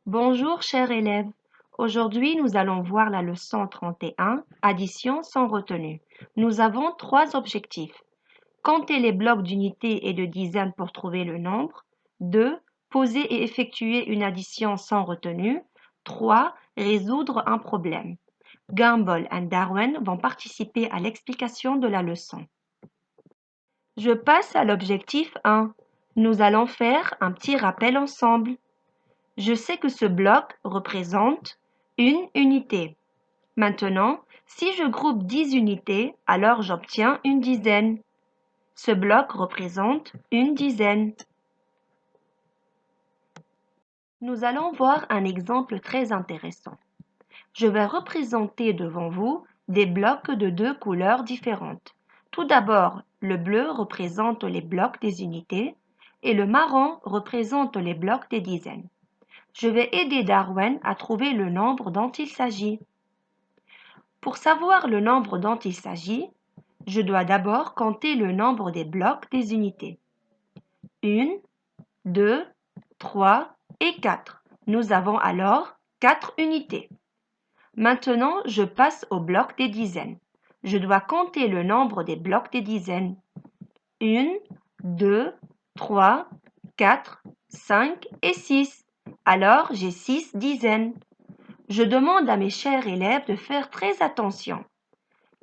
Bonjour, chers élèves. Aujourd'hui, nous allons voir la leçon 31, addition sans retenue. Nous avons trois objectifs. Compter les blocs d'unités et de dizaines pour trouver le nombre. 2. Poser et effectuer une addition sans retenue. 3. Résoudre un problème. Gumball et Darwin vont participer à l'explication de la leçon. Je passe à l'objectif 1. Nous allons faire un petit rappel ensemble. Je sais que ce bloc représente une unité. Maintenant, si je groupe 10 unités, alors j'obtiens une dizaine. Ce bloc représente une dizaine. Nous allons voir un exemple très intéressant. Je vais représenter devant vous des blocs de deux couleurs différentes. Tout d'abord, le bleu représente les blocs des unités et le marron représente les blocs des dizaines. Je vais aider Darwin à trouver le nombre dont il s'agit. Pour savoir le nombre dont il s'agit, je dois d'abord compter le nombre des blocs des unités. 1, 2, 3 et 4. Nous avons alors 4 unités. Maintenant, je passe au bloc des dizaines. Je dois compter le nombre des blocs des dizaines. 1, 2, 3, 4, 5 et 6. Alors, j'ai 6 dizaines. Je demande à mes chers élèves de faire très attention.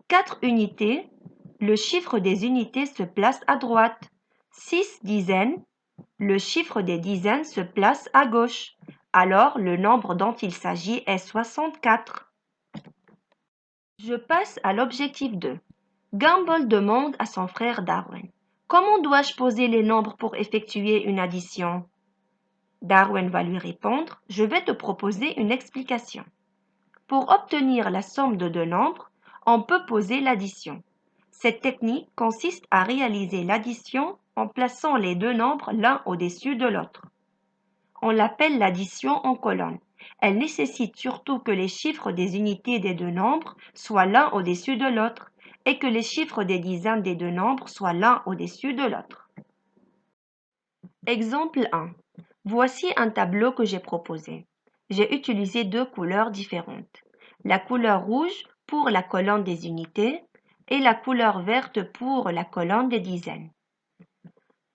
4 unités, le chiffre des unités se place à droite. 6 dizaines, le chiffre des dizaines se place à gauche. Alors, le nombre dont il s'agit est 64. Je passe à l'objectif 2. Gumball demande à son frère Darwin: comment dois-je poser les nombres pour effectuer une addition? Darwin va lui répondre: je vais te proposer une explication. Pour obtenir la somme de deux nombres, on peut poser l'addition. Cette technique consiste à réaliser l'addition en plaçant les deux nombres l'un au-dessus de l'autre. On l'appelle l'addition en colonne. Elle nécessite surtout que les chiffres des unités des deux nombres soient l'un au-dessus de l'autre et que les chiffres des dizaines des deux nombres soient l'un au-dessus de l'autre. Exemple 1. Voici un tableau que j'ai proposé. J'ai utilisé deux couleurs différentes. La couleur rouge pour la colonne des unités et la couleur verte pour la colonne des dizaines.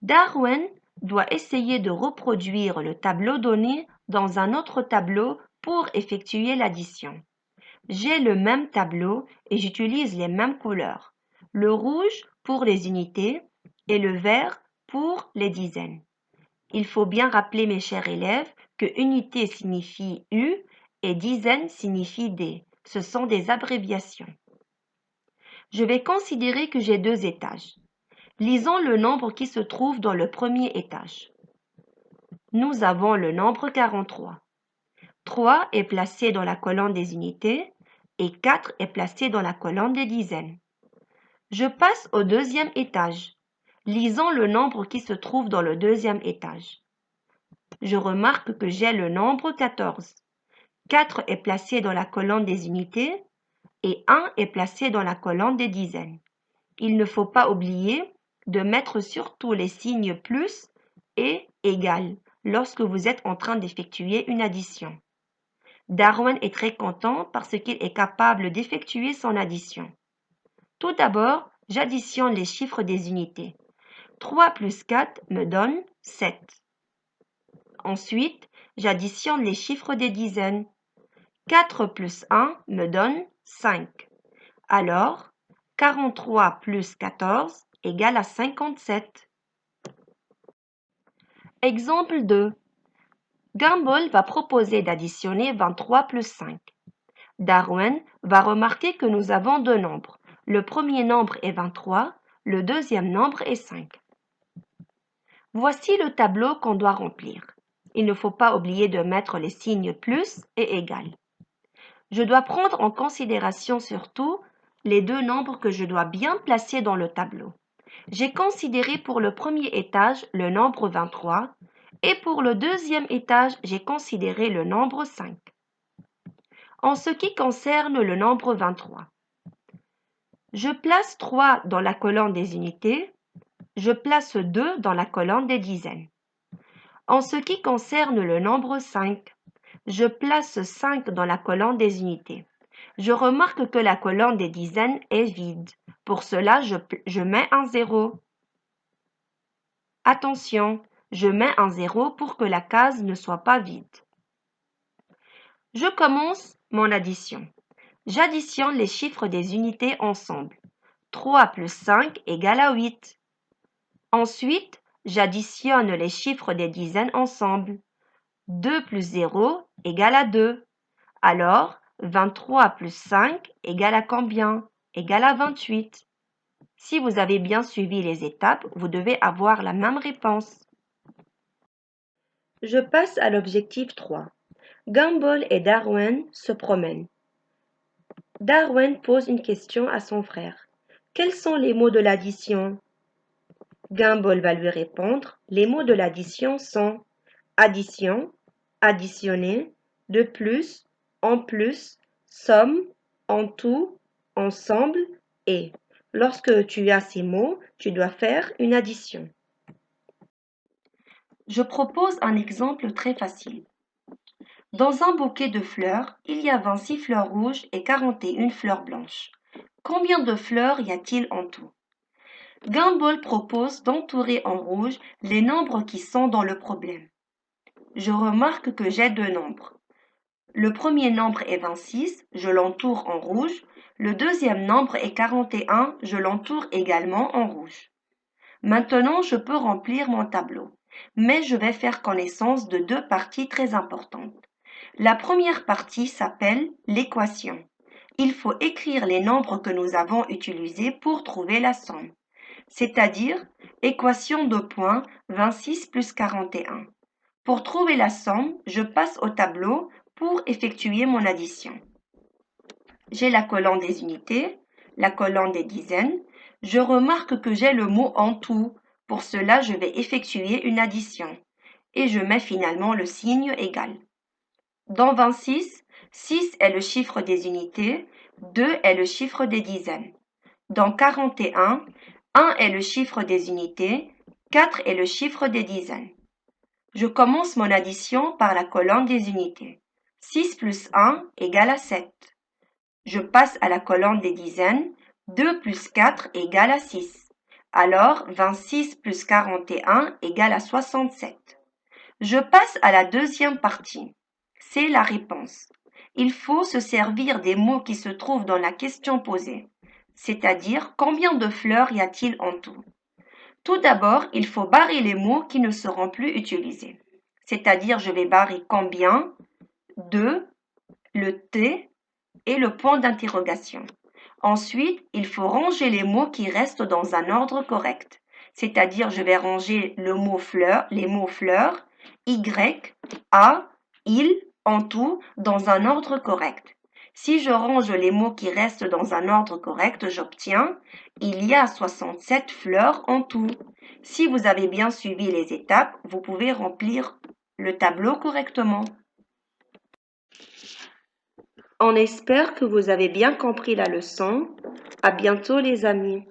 Darwin doit essayer de reproduire le tableau donné dans un autre tableau pour effectuer l'addition. J'ai le même tableau et j'utilise les mêmes couleurs. Le rouge pour les unités et le vert pour les dizaines. Il faut bien rappeler, mes chers élèves, que unité signifie U et dizaine signifie D. Ce sont des abréviations. Je vais considérer que j'ai deux étages. Lisons le nombre qui se trouve dans le premier étage. Nous avons le nombre 43. 3 est placé dans la colonne des unités et 4 est placé dans la colonne des dizaines. Je passe au deuxième étage. Lisons le nombre qui se trouve dans le deuxième étage. Je remarque que j'ai le nombre 14. 4 est placé dans la colonne des unités et 1 est placé dans la colonne des dizaines. Il ne faut pas oublier de mettre surtout les signes plus et égal lorsque vous êtes en train d'effectuer une addition. Darwin est très content parce qu'il est capable d'effectuer son addition. Tout d'abord, j'additionne les chiffres des unités. 3 plus 4 me donne 7. Ensuite, j'additionne les chiffres des dizaines. 4 plus 1 me donne 5. Alors, 43 plus 14 égale à 57. Exemple 2. Gumball va proposer d'additionner 23 plus 5. Darwin va remarquer que nous avons deux nombres. Le premier nombre est 23, le deuxième nombre est 5. Voici le tableau qu'on doit remplir. Il ne faut pas oublier de mettre les signes plus et égal. Je dois prendre en considération surtout les deux nombres que je dois bien placer dans le tableau. J'ai considéré pour le premier étage le nombre 23 et pour le deuxième étage, j'ai considéré le nombre 5. En ce qui concerne le nombre 23, je place 3 dans la colonne des unités, je place 2 dans la colonne des dizaines. En ce qui concerne le nombre 5, Je place 5 dans la colonne des unités. Je remarque que la colonne des dizaines est vide. Pour cela, je mets un 0. Attention, je mets un 0 pour que la case ne soit pas vide. Je commence mon addition. J'additionne les chiffres des unités ensemble. 3 plus 5 égale à 8. Ensuite, j'additionne les chiffres des dizaines ensemble. 2 plus 0 égale à 2. Alors, 23 plus 5 égale à combien? Égale à 28. Si vous avez bien suivi les étapes, vous devez avoir la même réponse. Je passe à l'objectif 3. Gumball et Darwin se promènent. Darwin pose une question à son frère. Quels sont les mots de l'addition? Gumball va lui répondre. Les mots de l'addition sont addition, additionner, de plus, en plus, somme, en tout, ensemble et. Lorsque tu as ces mots, tu dois faire une addition. Je propose un exemple très facile. Dans un bouquet de fleurs, il y a 26 fleurs rouges et 41 fleurs blanches. Combien de fleurs y a-t-il en tout? Gumball propose d'entourer en rouge les nombres qui sont dans le problème. Je remarque que j'ai deux nombres. Le premier nombre est 26, je l'entoure en rouge. Le deuxième nombre est 41, je l'entoure également en rouge. Maintenant, je peux remplir mon tableau, mais je vais faire connaissance de deux parties très importantes. La première partie s'appelle l'équation. Il faut écrire les nombres que nous avons utilisés pour trouver la somme, c'est-à-dire équation de points 26 plus 41. Pour trouver la somme, je passe au tableau pour effectuer mon addition. J'ai la colonne des unités, la colonne des dizaines. Je remarque que j'ai le mot en tout. Pour cela, je vais effectuer une addition et je mets finalement le signe égal. Dans 26, 6 est le chiffre des unités, 2 est le chiffre des dizaines. Dans 41, 1 est le chiffre des unités, 4 est le chiffre des dizaines. Je commence mon addition par la colonne des unités. 6 plus 1 égale à 7. Je passe à la colonne des dizaines. 2 plus 4 égale à 6. Alors, 26 plus 41 égale à 67. Je passe à la deuxième partie. C'est la réponse. Il faut se servir des mots qui se trouvent dans la question posée, c'est-à-dire combien de fleurs y a-t-il en tout. Tout d'abord, il faut barrer les mots qui ne seront plus utilisés, c'est-à-dire je vais barrer combien, de, le T et le point d'interrogation. Ensuite, il faut ranger les mots qui restent dans un ordre correct, c'est-à-dire je vais ranger le mot fleur, les mots fleurs, Y, A, il, en tout, dans un ordre correct. Si je range les mots qui restent dans un ordre correct, j'obtiens il y a 67 fleurs en tout. Si vous avez bien suivi les étapes, vous pouvez remplir le tableau correctement. On espère que vous avez bien compris la leçon. À bientôt les amis.